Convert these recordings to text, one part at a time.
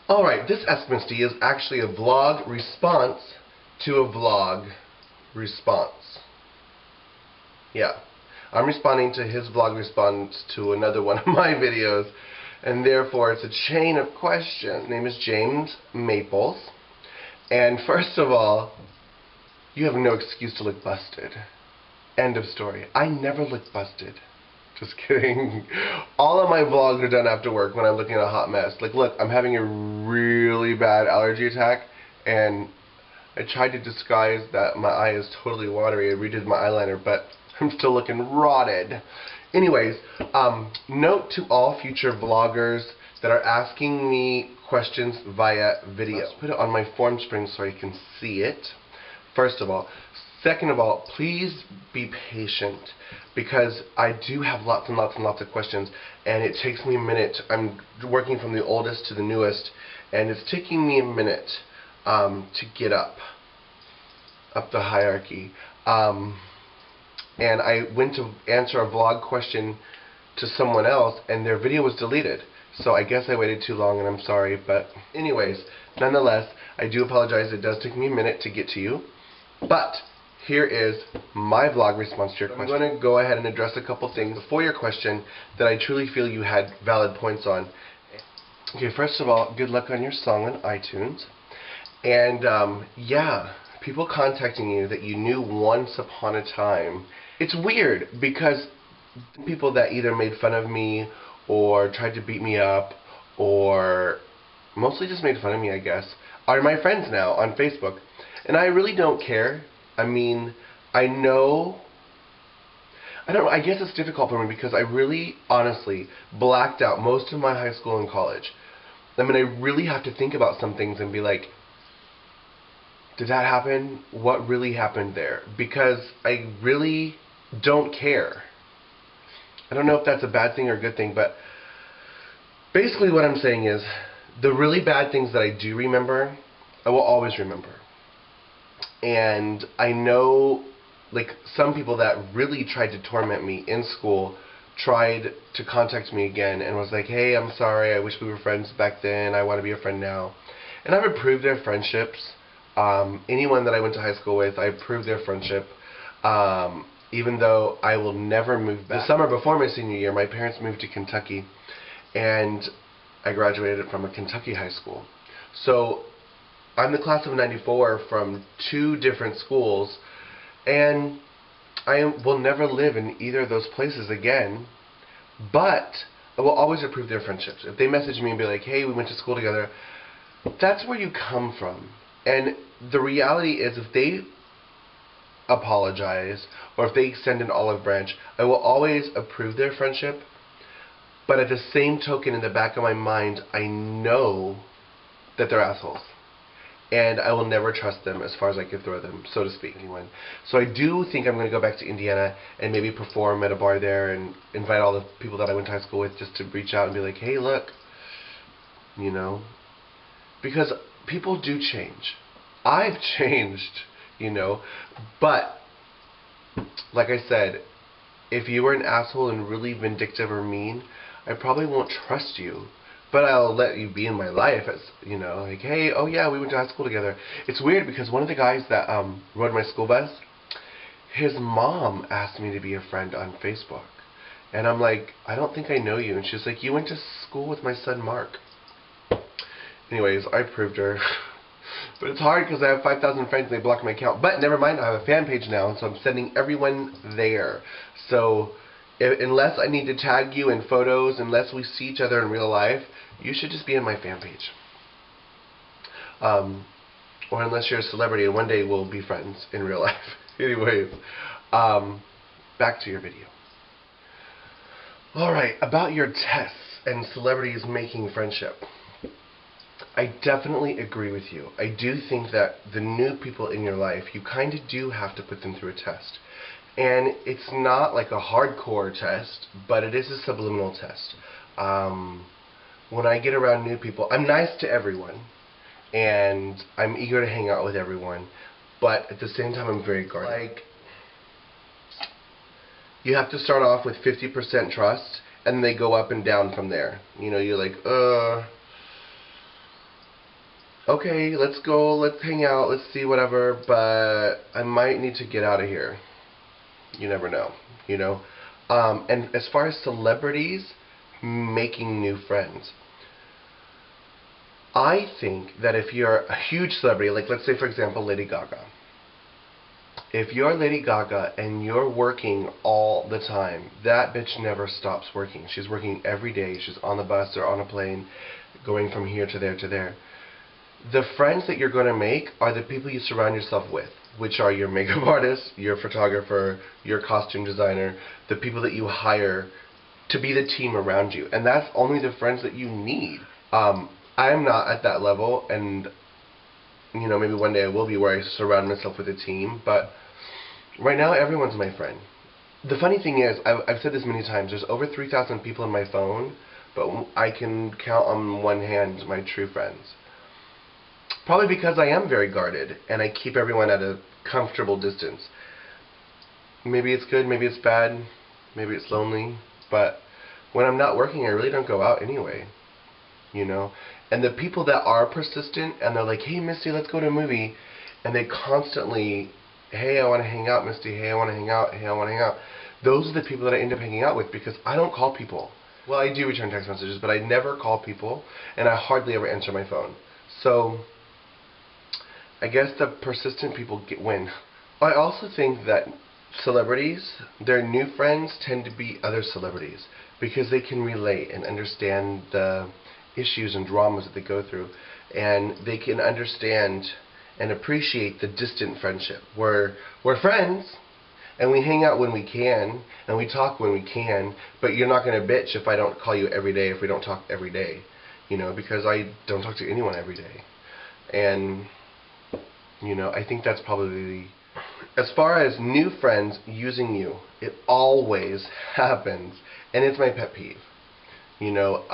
Alright, this Ask Misty is actually a vlog response to a vlog response. Yeah. I'm responding to his vlog response to another one of my videos, and therefore it's a chain of questions. His name is James Maples, and first of all, you have no excuse to look busted. End of story. I never look busted. Just kidding. All of my vlogs are done after work when I'm looking at a hot mess. Like, look, I'm having a really bad allergy attack, and I tried to disguise that my eye is totally watery. I redid my eyeliner, but I'm still looking rotted. Anyways, note to all future vloggers that are asking me questions via video. Let's put it on my form spring so I can see it. First of all. Second of all, please be patient, because I do have lots and lots and lots of questions, and it takes me a minute. I'm working from the oldest to the newest, and it's taking me a minute to get up the hierarchy. And I went to answer a vlog question to someone else, and their video was deleted. So I guess I waited too long, and I'm sorry. But anyways, nonetheless, I do apologize. It does take me a minute to get to you. But here is my vlog response to your question. I'm going to go ahead and address a couple things for your question that I truly feel you had valid points on. Okay, first of all, good luck on your song on iTunes. And yeah, people contacting you that you knew once upon a time. It's weird because people that either made fun of me or tried to beat me up or mostly just made fun of me, I guess, are my friends now on Facebook. And I really don't care. I mean, I don't know, I guess it's difficult for me because I really, honestly, blacked out most of my high school and college. I mean, I really have to think about some things and be like, did that happen? What really happened there? Because I really don't care. I don't know if that's a bad thing or a good thing, but basically what I'm saying is, the really bad things that I do remember, I will always remember. And I know, like, some people that really tried to torment me in school tried to contact me again and was like, hey, I'm sorry, I wish we were friends back then, I want to be a friend now. And I've approved their friendships. Anyone that I went to high school with, I approved their friendship. Even though I will never move back. The summer before my senior year, my parents moved to Kentucky, and I graduated from a Kentucky high school. So I'm the class of '94 from 2 different schools, and I will never live in either of those places again, but I will always approve their friendships. If they message me and be like, hey, we went to school together, that's where you come from. And the reality is, if they apologize or if they send an olive branch, I will always approve their friendship, but at the same token, in the back of my mind, I know that they're assholes. And I will never trust them as far as I can throw them, so to speak. So I do think I'm going to go back to Indiana and maybe perform at a bar there and invite all the people that I went to high school with just to reach out and be like, hey, look, you know, because people do change. I've changed, you know, but like I said, if you were an asshole and really vindictive or mean, I probably won't trust you. But I'll let you be in my life as, you know, like, hey, oh yeah, we went to high school together. It's weird because one of the guys that rode my school bus, his mom asked me to be a friend on Facebook. And I'm like, I don't think I know you. And she's like, you went to school with my son Mark. Anyways, I proved her. But it's hard because I have 5,000 friends and they blocked my account. But never mind, I have a fan page now, and so I'm sending everyone there. So unless I need to tag you in photos, unless we see each other in real life, you should just be in my fan page. Or unless you're a celebrity and one day we'll be friends in real life. Anyways, back to your video. Alright, about your tests and celebrities making friendship. I definitely agree with you. I do think that the new people in your life, you kind of do have to put them through a test. And it's not like a hardcore test, but it is a subliminal test. When I get around new people, I'm nice to everyone, and I'm eager to hang out with everyone, but at the same time I'm very guarded. Like, you have to start off with 50% trust, and they go up and down from there. You know, you're like, okay, let's go, let's hang out, let's see whatever, but I might need to get out of here. You never know, you know. And as far as celebrities making new friends, I think that if you're a huge celebrity, like let's say for example Lady Gaga, if you're Lady Gaga and you're working all the time, that bitch never stops working. She's working every day. She's on the bus or on a plane, going from here to there to there. The friends that you're going to make are the people you surround yourself with, which are your makeup artist, your photographer, your costume designer, the people that you hire to be the team around you. And that's only the friends that you need. I'm not at that level, and you know, maybe one day I will be, where I surround myself with a team, but right now everyone's my friend. The funny thing is, I've said this many times, there's over 3,000 people on my phone, but I can count on one hand my true friends. Probably because I am very guarded, and I keep everyone at a comfortable distance. Maybe it's good, maybe it's bad, maybe it's lonely, but when I'm not working, I really don't go out anyway, you know? And the people that are persistent, and they're like, hey Misty, let's go to a movie, and they constantly, hey, I want to hang out, Misty, hey, I want to hang out, hey, I want to hang out. Those are the people that I end up hanging out with, because I don't call people. Well, I do return text messages, but I never call people, and I hardly ever answer my phone. So I guess the persistent people win. I also think that celebrities, their new friends tend to be other celebrities, because they can relate and understand the issues and dramas that they go through, and they can understand and appreciate the distant friendship. We're friends, and we hang out when we can, and we talk when we can, but you're not going to bitch if I don't call you every day, if we don't talk every day, you know, because I don't talk to anyone every day. And you know, I think that's probably, as far as new friends using you, it always happens, and it's my pet peeve. You know,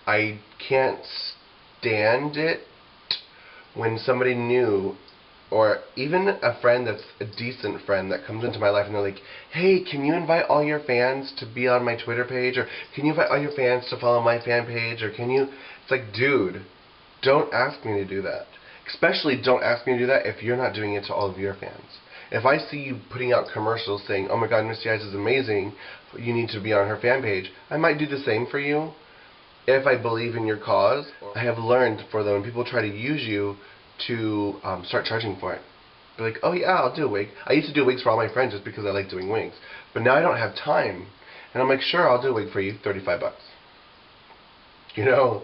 I can't stand it when somebody new, or even a friend that's a decent friend that comes into my life and they're like, hey, can you invite all your fans to be on my Twitter page, or can you invite all your fans to follow my fan page, or can you, it's like, dude, don't ask me to do that. Especially don't ask me to do that if you're not doing it to all of your fans. If I see you putting out commercials saying, oh my god, Misty Eyez is amazing, you need to be on her fan page, I might do the same for you if I believe in your cause. I have learned, for when people try to use you, to start charging for it. Be like, oh yeah, I'll do a wig. I used to do wigs for all my friends just because I like doing wigs. But now I don't have time. And I'm like, sure, I'll do a wig for you, 35 bucks. You know?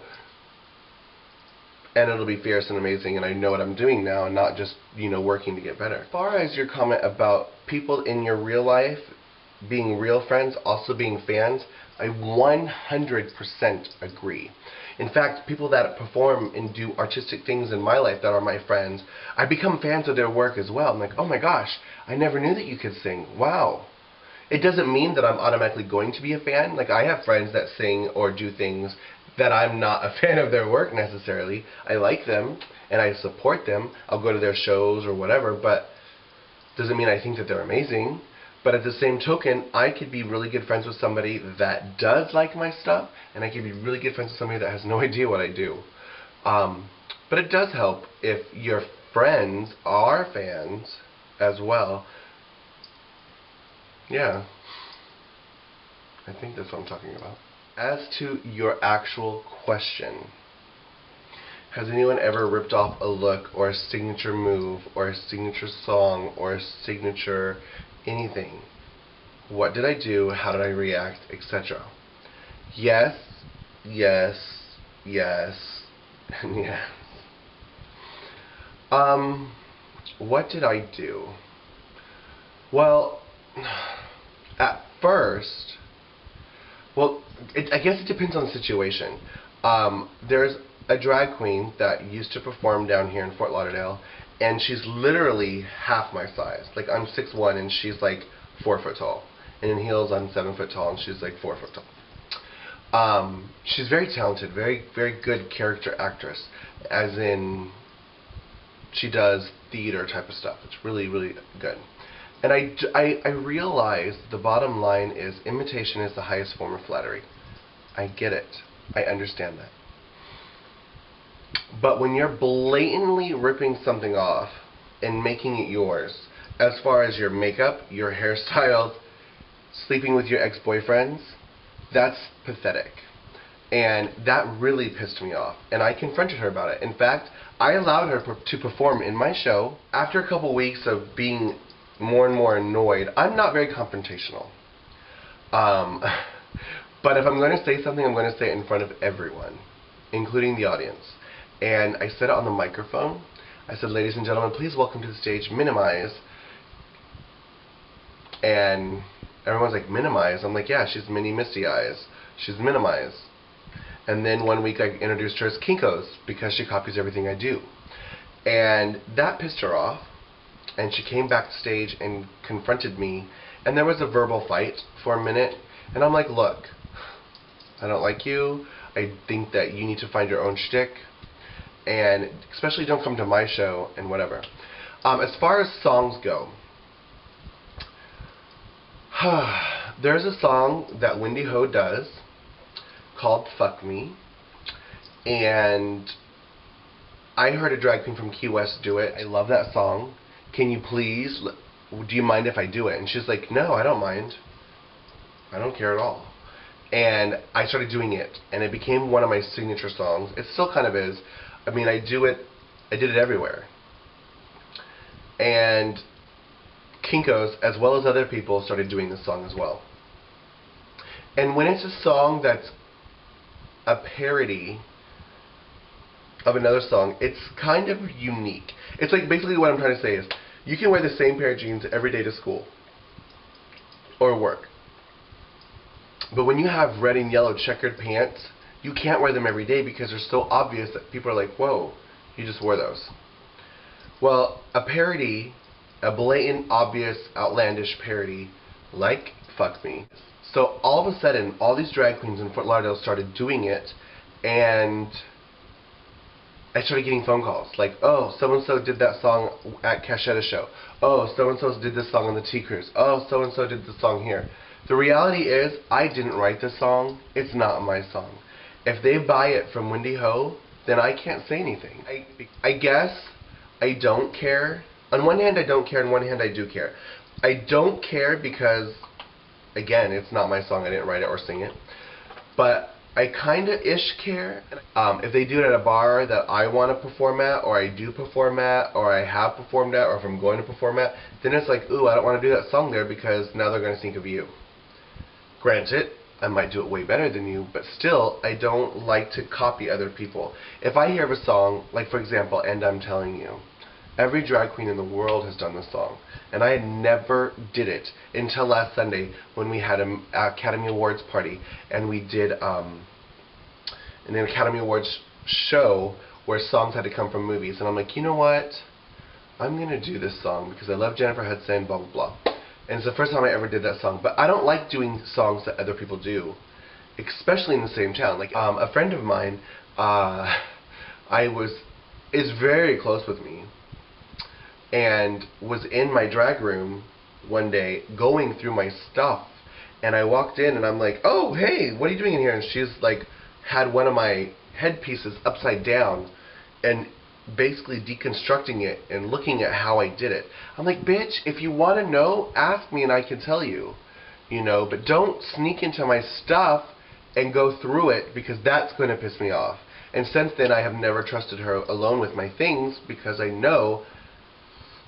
And it'll be fierce and amazing, and I know what I'm doing now, and not just, you know, working to get better. As far as your comment about people in your real life being real friends, also being fans, I 100% agree. In fact, people that perform and do artistic things in my life that are my friends, I become fans of their work as well. I'm like, oh my gosh, I never knew that you could sing. Wow. It doesn't mean that I'm automatically going to be a fan. Like, I have friends that sing or do things that I'm not a fan of their work necessarily. I like them, and I support them. I'll go to their shows or whatever, but doesn't mean I think that they're amazing. But at the same token, I could be really good friends with somebody that does like my stuff, and I could be really good friends with somebody that has no idea what I do. But it does help if your friends are fans as well. Yeah. I think that's what I'm talking about. As to your actual question, has anyone ever ripped off a look or a signature move or a signature song or a signature anything? What did I do? How did I react? Etc. Yes, yes, yes, and yes. What did I do? Well, at first, well, I guess it depends on the situation. There's a drag queen that used to perform down here in Fort Lauderdale, and she's literally half my size. Like, I'm 6'1", and she's like 4 foot tall. And in heels, I'm 7 foot tall, and she's like 4 foot tall. She's very talented, very, very good character actress, as in she does theater type of stuff. It's really, really good. And I realize the bottom line is imitation is the highest form of flattery. I get it. I understand that. But when you're blatantly ripping something off and making it yours, as far as your makeup, your hairstyles, sleeping with your ex-boyfriends, that's pathetic. And that really pissed me off. And I confronted her about it. In fact, I allowed her to perform in my show. After a couple weeks of being more and more annoyed, I'm not very confrontational. But if I'm going to say something, I'm going to say it in front of everyone, including the audience. And I said it on the microphone. I said, ladies and gentlemen, please welcome to the stage Minimize. And everyone's like, Minimize? I'm like, yeah, she's Mini Misty Eyez. She's Minimize. And then one week I introduced her as Kinkos because she copies everything I do. And that pissed her off. And she came backstage and confronted me. And there was a verbal fight for a minute. And I'm like, look, I don't like you. I think that you need to find your own shtick. And especially don't come to my show and whatever. As far as songs go, there's a song that Wendy Ho does called Fuck Me, and I heard a drag queen from Key West do it. I love that song. Can you please, do you mind if I do it? And she's like, no, I don't mind. I don't care at all. And I started doing it, and it became one of my signature songs. It still kind of is. I mean, I did it everywhere. And Kinkos, as well as other people, started doing this song as well. And when it's a song that's a parody of another song, it's kind of unique. It's like, basically what I'm trying to say is, you can wear the same pair of jeans every day to school or work. But when you have red and yellow checkered pants, you can't wear them every day because they're so obvious that people are like, whoa, you just wore those. Well, a parody, a blatant, obvious, outlandish parody, like Fuck Me. So all of a sudden, all these drag queens in Fort Lauderdale started doing it, and I started getting phone calls. Like, oh, so-and-so did that song at Cashetta's show. Oh, so-and-so did this song on the T-Cruise. Oh, so-and-so did this song here. The reality is, I didn't write this song. It's not my song. If they buy it from Wendy Ho, then I can't say anything. I guess I don't care. On one hand, I don't care. On one hand, I do care. I don't care because, again, it's not my song. I didn't write it or sing it. But I kind of ish care. If they do it at a bar that I want to perform at, or I do perform at, or I have performed at, or if I'm going to perform at, then it's like, ooh, I don't want to do that song there because now they're going to think of you. Granted, I might do it way better than you, but still, I don't like to copy other people. If I hear of a song, like for example, And I'm Telling You, every drag queen in the world has done this song, and I had never did it until last Sunday when we had an Academy Awards party, and we did an Academy Awards show where songs had to come from movies, and I'm like, you know what? I'm going to do this song because I love Jennifer Hudson, blah, blah, blah. And it's the first time I ever did that song. But I don't like doing songs that other people do, especially in the same town. Like a friend of mine, is very close with me, and was in my drag room one day going through my stuff, and I walked in and I'm like, oh hey, what are you doing in here? And she's like, had one of my headpieces upside down and basically deconstructing it and looking at how I did it. I'm like, bitch, if you want to know, ask me and I can tell you, you know, but don't sneak into my stuff and go through it because that's going to piss me off. And since then, I have never trusted her alone with my things because I know,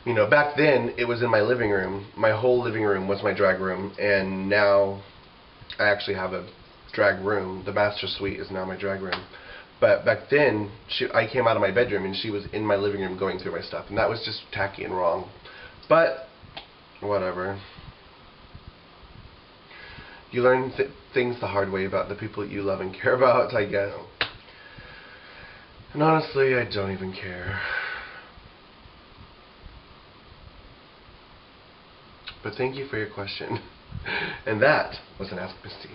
you know, back then it was in my living room. My whole living room was my drag room, and now I actually have a drag room. The master suite is now my drag room. But back then, I came out of my bedroom and she was in my living room going through my stuff. And that was just tacky and wrong. But, whatever. You learn things the hard way about the people that you love and care about, I guess. And honestly, I don't even care. But thank you for your question. And that was an Ask Misty.